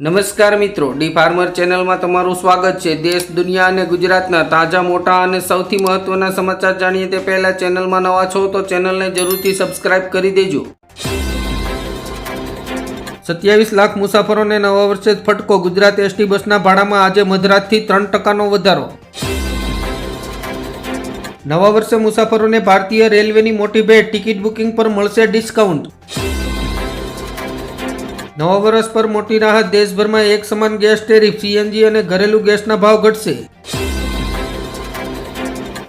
નમસ્કાર મિત્રો, D farmer ચેનલમાં તમારું સ્વાગત છે। દેશ, દુનિયા અને ગુજરાતના તાજા, મોટા અને સૌથી મહત્વના સમાચાર જાણીએ તે પહેલા ચેનલમાં નવા છો તો ચેનલને જરૂરથી સબસ્ક્રાઇબ કરી દેજો। 27 લાખ મુસાફરોને નવા વર્ષે ફટકો। ગુજરાત એસટી બસના ભાડામાં આજે મધરાતથી 3% વધારો। નવા વર્ષે મુસાફરોને ભારતીય રેલવેની મોટી ભેટ, ટિકિટ બુકિંગ પર મળશે ડિસ્કાઉન્ટ। નવા વર્ષ પર મોટી રાહત, દેશભરમાં એક સમાન ગેસ ટેરિફ, સીએનજી અને ઘરેલું ગેસના ભાવ ઘટશે।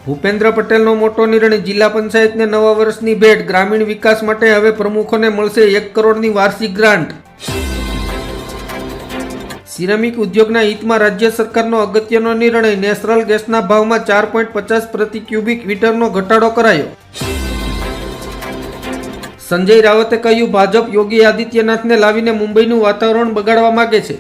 ભૂપેન્દ્ર પટેલનો મોટો નિર્ણય, જિલ્લા પંચાયતને નવા વર્ષની ભેટ, ગ્રામીણ વિકાસ માટે હવે પ્રમુખોને મળશે 1 કરોડની વાર્ષિક ગ્રાન્ટ। સિરામિક ઉદ્યોગના હિતમાં રાજ્ય સરકારનો અગત્યનો નિર્ણય, નેચરલ ગેસના ભાવમાં 4.50 પ્રતિ ક્યુબિક મીટરનો ઘટાડો કરાયો। સંજય રાવતે કહ્યું, ભાજપ યોગી આદિત્યનાથને લાવીને મુંબઈનું વાતાવરણ બગાડવા માંગે છે।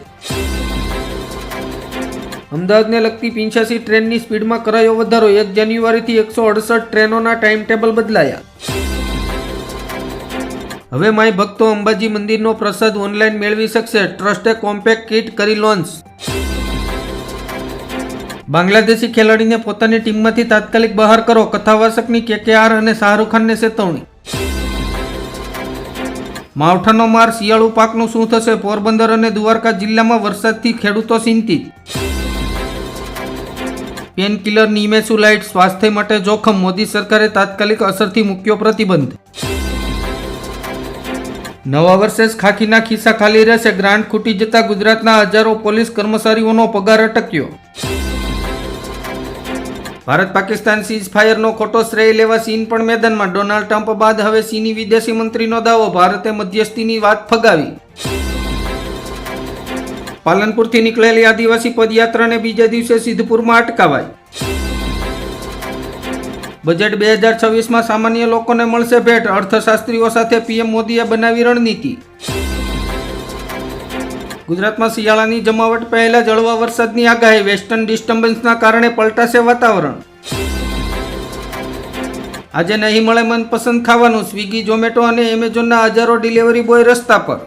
અમદાવાદને લગતી 85 ટ્રેનની સ્પીડમાં કરાયો વધારો, 1 જાન્યુઆરીથી 168 ટ્રેનોના ટાઈમ ટેબલ બદલાયા। હવે માય ભક્તો અંબાજી મંદિરનો પ્રસાદ ઓનલાઈન મેળવી શકશે, ટ્રસ્ટે કોમ્પેક્ટ કિટ કરી લોન્ચ। બાંગ્લાદેશી ખેલાડીને પોતાની ટીમમાંથી તાત્કાલિક બહાર કરો, કથાવાચકની કેકેઆર અને શાહરૂખ ખાનને ચેતવણી। માવઠાનો માર, શિયાળુ પાકનું શું થશે? પોરબંદર અને દ્વારકા જિલ્લામાં વરસાદથી ખેડૂતો ચિંતિત। પેનકિલર નિમેસુલાઇટ સ્વાસ્થ્ય માટે જોખમ, મોદી સરકારે તાત્કાલિક અસરથી મૂક્યો પ્રતિબંધ। નવા વર્ષે જ ખાખીના ખિસ્સા ખાલી રહેશે, ગ્રાન્ટ ખૂટી જતા ગુજરાતના હજારો પોલીસ કર્મચારીઓનો પગાર અટક્યો। ભારત પાકિસ્તાન સીઝ ફાયરનો ખોટો શ્રેય લેવા ચીન પણ મેદાનમાં, ડોનાલ્ડ ટ્રમ્પ બાદ હવે ચીની વિદેશી મંત્રીનો દાવો, ભારતે મધ્યસ્થીની વાત ફગાવી। પાલનપુરથી નીકળેલી આદિવાસી પદયાત્રાને બીજા દિવસે સિદ્ધપુરમાં અટકાવાઈ। બજેટ 2026માં સામાન્ય લોકોને મળશે ભેટ, અર્થશાસ્ત્રીઓ સાથે પીએમ મોદીએ બનાવી રણનીતિ। ગુજરાતમાં શિયાળાની જમાવટ પહેલા જ હળવા વરસાદની આગાહી, વેસ્ટર્ન ડિસ્ટર્બન્સના કારણે પલટાશે વાતાવરણ। આજે નહીં મળે મનપસંદ ખાવાનું, સ્વિગી, ઝોમેટો અને એમેઝોનના હજારો ડિલિવરી બોય રસ્તા પર।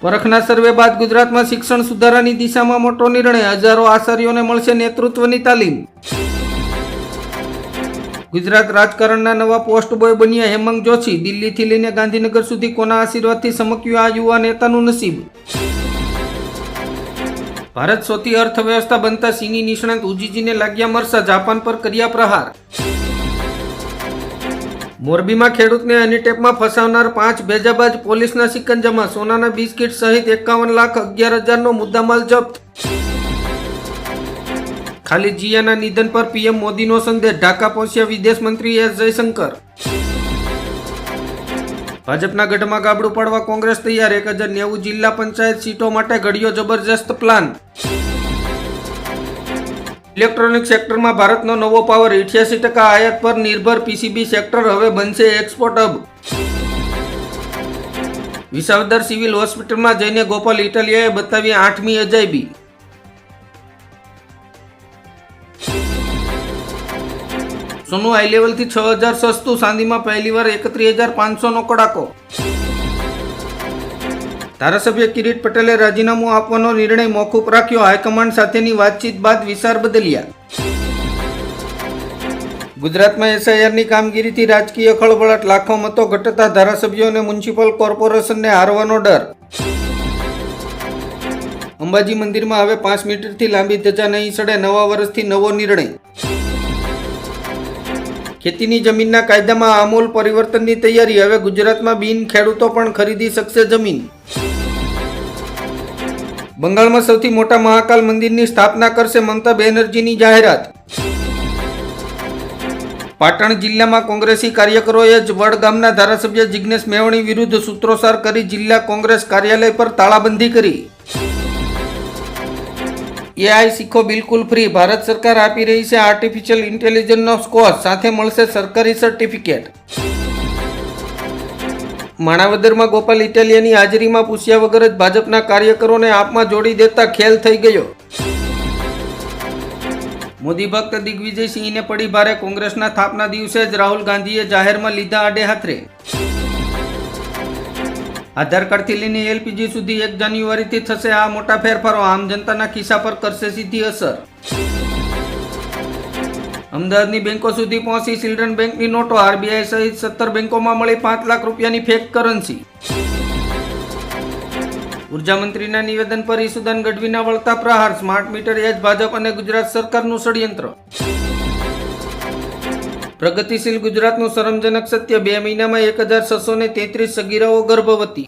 પરખના સર્વે બાદ ગુજરાતમાં શિક્ષણ સુધારાની દિશામાં મોટો નિર્ણય, હજારો આચાર્યોને મળશે નેતૃત્વની તાલીમ। ગુજરાત રાજકારણના નવા પોસ્ટ બોય બન્યા હેમાંગ જોશી, દિલ્હીથી લઈને ગાંધીનગર સુધી કોના આશીર્વાદથી ચમક્યું આ યુવા નેતાનું નસીબ? ભારત સૌથી અર્થવ્યવસ્થા બનતા ચીની નિષ્ણાંત ઉજીજીને લાગ્યા મરસા, જાપાન પર કર્યા પ્રહાર। મોરબીમાં ખેડૂતને હનીટેપમાં ફસાવનાર 5 ભેજાબાજ પોલીસના સિકંજામાં, સોનાના બિસ્કીટ સહિત 51,11,000નો મુદ્દામાલ જપ્ત। ખાલી જીયાના નિધન પર પીએમ મોદીનો સંદેશ, ઢાકા પહોંચ્યા વિદેશ મંત્રી એસ જયશંકર। ભાજપના ગઢમાં ગાબડું પાડવા કોંગ્રેસ તૈયાર, 1090 જિલ્લા પંચાયત સીટો માટે ઘડ્યો જબરજસ્ત પ્લાન। ઇલેક્ટ્રોનિક સેક્ટરમાં ભારતનો નવો પાવર, 88% આયાત પર નિર્ભર પીસીબી સેક્ટર હવે બનશે એક્સપોર્ટ હબ। વિસાવદર સિવિલ હોસ્પિટલમાં જઈને ગોપાલ ઇટાલિયાએ બતાવી 8મી અજાયબી। સોનું હાઈ લેવલથી 6000 સસ્તું, ચાંદીમાં પહેલીવાર 31,500નો કડાકો। ધારાસભ્ય કિરીટ પટેલે રાજીનામું આપવાનો નિર્ણય મોકૂફ રાખ્યો, હાઈકમાન્ડ સાથેની વાતચીત બાદ વિચાર બદલ્યા। ગુજરાતમાં એસઆઈઆરની કામગીરીથી રાજકીય ખળભળાટ, લાખો મતો ઘટતા ધારાસભ્યો અને મ્યુનિસિપલ કોર્પોરેશનને હારવાનો ડર। અંબાજી મંદિરમાં હવે 5 મીટરથી લાંબી ધજા નહીં ચડે, નવા વર્ષથી નવો નિર્ણય। ખેતીની જમીનના કાયદામાં આમૂલ પરિવર્તનની તૈયારી, હવે ગુજરાતમાં બિન ખેડૂતો પણ ખરીદી શકશે જમીન। બંગાળમાં સૌથી મોટા મહાકાલ મંદિરની સ્થાપના કરશે મમતા બેનર્જીની જાહેરાત। પાટણ જિલ્લામાં કોંગ્રેસી કાર્યકરોએ જ વડગામના ધારાસભ્ય જિગ્નેશ મેવાણી વિરુદ્ધ સૂત્રોચ્ચાર કરી જિલ્લા કોંગ્રેસ કાર્યાલય પર તાળાબંધી કરી। એઆઈ શીખો બિલકુલ ફ્રી, ભારત સરકાર આપી રહી છે આર્ટિફિશિયલ ઇન્ટેલિજન્સનો કોર્સ, સાથે મળશે સરકારી સર્ટિફિકેટ। માણાવદરમાં ગોપાલ ઇટાલિયાની હાજરીમાં પૂછ્યા વગર જ ભાજપના કાર્યકરોને આપમાં જોડી દેતા ખેલ થઈ ગયો। મોદી ભક્ત દિગ્વિજયસિંહને પડી ભારે, કોંગ્રેસના સ્થાપના દિવસે જ રાહુલ ગાંધીએ જાહેરમાં લીધા આડે હાથરે। આધાર કાર્ડથી લઈને એલપીજી સુધી 1 જાન્યુઆરીથી થશે આ મોટા ફેરફારો, આમ જનતાના ખિસ્સા પર કરશે સીધી અસર. અમદાવાદની બેંકો સુધી પહોંચી ચિલ્ડ્રન બેંકની નોટો, આરબીઆઈ સહિત 17 બેંકોમાં મળી 5 લાખ રૂપિયાની ફેક કરન્સી. ઉર્જા મંત્રીના નિવેદન પર ઈસુદાન ગઢવીના વળતા પ્રહાર, સ્માર્ટ મીટર એ જ ભાજપ અને ગુજરાત સરકારનું ષડયંત્ર. પ્રગતિશીલ ગુજરાતનું શરમજનક સત્ય, 2 મહિનામાં 1633 સગીરાઓ ગર્ભવતી.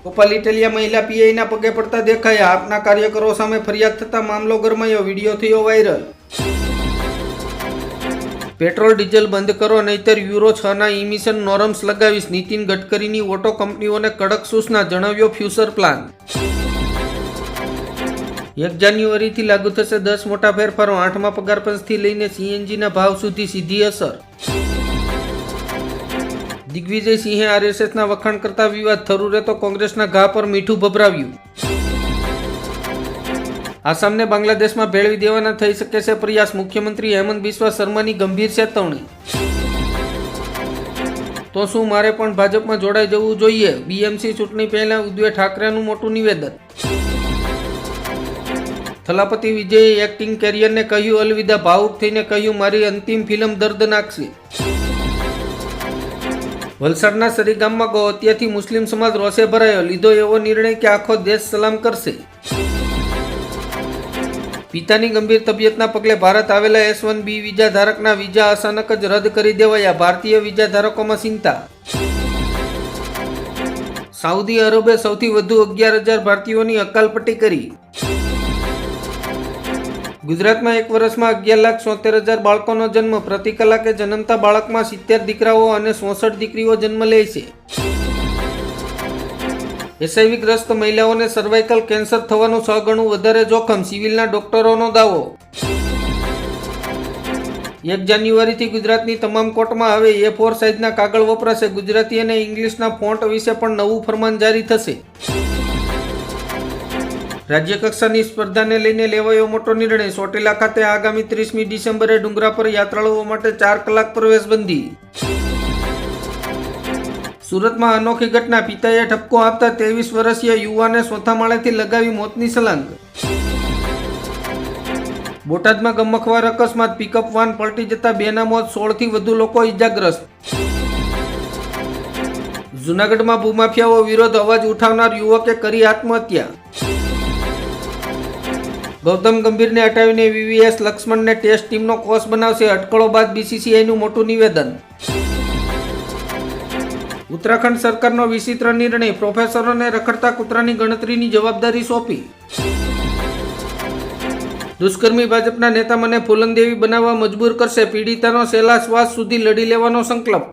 ગોપાલ ઇટાલિયા મહિલા પીઆઈના પગે પડતા દેખાયા, આપના કાર્યકરો સામે ફરિયાદ થતા મામલો ગરમાયો, વિડીયો થયો વાયરલ. પેટ્રોલ ડીઝલ બંધ કરો નહીતર યુરો 6ના ઇમિશન નોર્મ્સ લગાવીશ, નીતિન ગડકરીની ઓટો કંપનીઓને કડક સૂચના, જણાવ્યો ફ્યુચર પ્લાન. 1 જાન્યુઆરીથી લાગુ થશે 10 મોટા ફેરફારો, 8મા પગાર પંચથી લઈને સીએનજીના ભાવ સુધી સીધી અસર. દિગ્વિજય સિંહે આરએસએસના વખાણ કરતા વિવાદ, થરૂરે તો કોંગ્રેસના ઘા પર મીઠું ભભરાવ્યું. આસામને બાંગ્લાદેશમાં ભેળવી દેવાના થઈ શકે છે પ્રયાસ, મુખ્યમંત્રી હેમંત બિસ્વા શર્માની ગંભીર ચેતવણી. તો શું મારે પણ ભાજપમાં જોડાઈ જવું જોઈએ? બીએમસી ચૂંટણી પહેલા ઉદ્ધવ ઠાકરેનું મોટું નિવેદન. થલાપતિ વિજયે એક્ટિંગ કેરિયરને કહ્યું અલવિદા, ભાવુક થઈને કહ્યું મારી અંતિમ ફિલ્મ દર્દનાક છે. વલસાડના સરીગામમાં ગૌ હત્યાથી મુસ્લિમ સમાજ રોષે ભરાયો, લીધો એવો નિર્ણય કે આખો દેશ સલામ કરશે. પિતાની ગંભીર તબિયતના પગલે ભારત આવેલા H1B વિઝા ધારકના વિઝા અચાનક જ રદ કરી દેવાયા, ભારતીય વિઝા ધારકોમાં ચિંતા. સાઉદી અરબે સૌથી વધુ 11,000 ભારતીયોની હકાલપટ્ટી કરી. ગુજરાતમાં 1 વર્ષમાં 11,76,000 બાળકોનો જન્મ, પ્રતિ કલાકે જન્મતા બાળકમાં 70 દીકરાઓ અને 66 દીકરીઓ જન્મ લે છે. એચઆઈવી ગ્રસ્ત મહિલાઓને સર્વાઇકલ કેન્સર થવાનું 6 ગણું વધારે જોખમ, સિવિલના ડોક્ટરોનો દાવો. 1 જાન્યુઆરીથી ગુજરાતની તમામ કોર્ટમાં હવે A4 સાઇઝના કાગળ વપરાશે, ગુજરાતી અને ઇંગ્લિશના ફોન્ટ વિશે પણ નવું ફરમાન જારી થશે. રાજ્યકક્ષાની સ્પર્ધાને લઈને લેવાયો મોટો નિર્ણય, ચોટીલા ખાતે આગામી 30મી ડિસેમ્બરે ડુંગરા પર યાત્રાળુઓ માટે 4 કલાક પ્રવેશબંધી. સુરતમાં અનોખી ઘટના, પિતાએ ઠપકો આપતા 23 વર્ષીય યુવાને ચોથા માળેથી લગાવી મોતની છલાંગ. બોટાદમાં ગમખ્વાર અકસ્માત, પિકઅપ વાન પલટી જતા 2ના મોત, 16થી વધુ લોકો ઇજાગ્રસ્ત. જૂનાગઢમાં ભૂમાફિયાઓ વિરોધ અવાજ ઉઠાવનાર યુવકે કરી આત્મહત્યા. ગૌતમ ગંભીરને હટાવીને વીવીએસ લક્ષ્મણને ટેસ્ટ ટીમનો કોચ બનાવશે, અટકળો બાદ બીસીસીઆઈનું મોટું નિવેદન. ઉત્તરાખંડ સરકારનો વિચિત્ર નિર્ણય, પ્રોફેસરોને રખડતા કૂતરાની ગણતરીની જવાબદારી સોંપી. દુષ્કર્મી ભાજપના નેતા મને ફૂલનદેવી બનાવવા મજબૂર કરશે, પીડિતાનો છેલ્લા શ્વાસ સુધી લડી લેવાનો સંકલ્પ.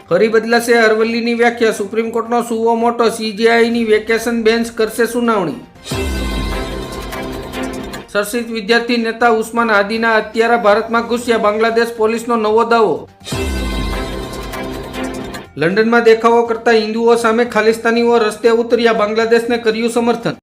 ફરી બદલાશે અરવલ્લીની વ્યાખ્યા, સુપ્રીમ કોર્ટનો સુઓ મોટો, સીજેઆઈની વેકેશન બેન્ચ કરશે સુનાવણી. ચર્ચિત વિદ્યાર્થી નેતા ઉસ્માન હાદીના હત્યારા ભારતમાં ઘૂસ્યા, બાંગ્લાદેશ પોલીસનો નવો દાવો. લંડનમાં દેખાવો કરતા હિન્દુઓ સામે ખાલિસ્તાનીઓ રસ્તે ઉતર્યા, બાંગ્લાદેશને કર્યું સમર્થન.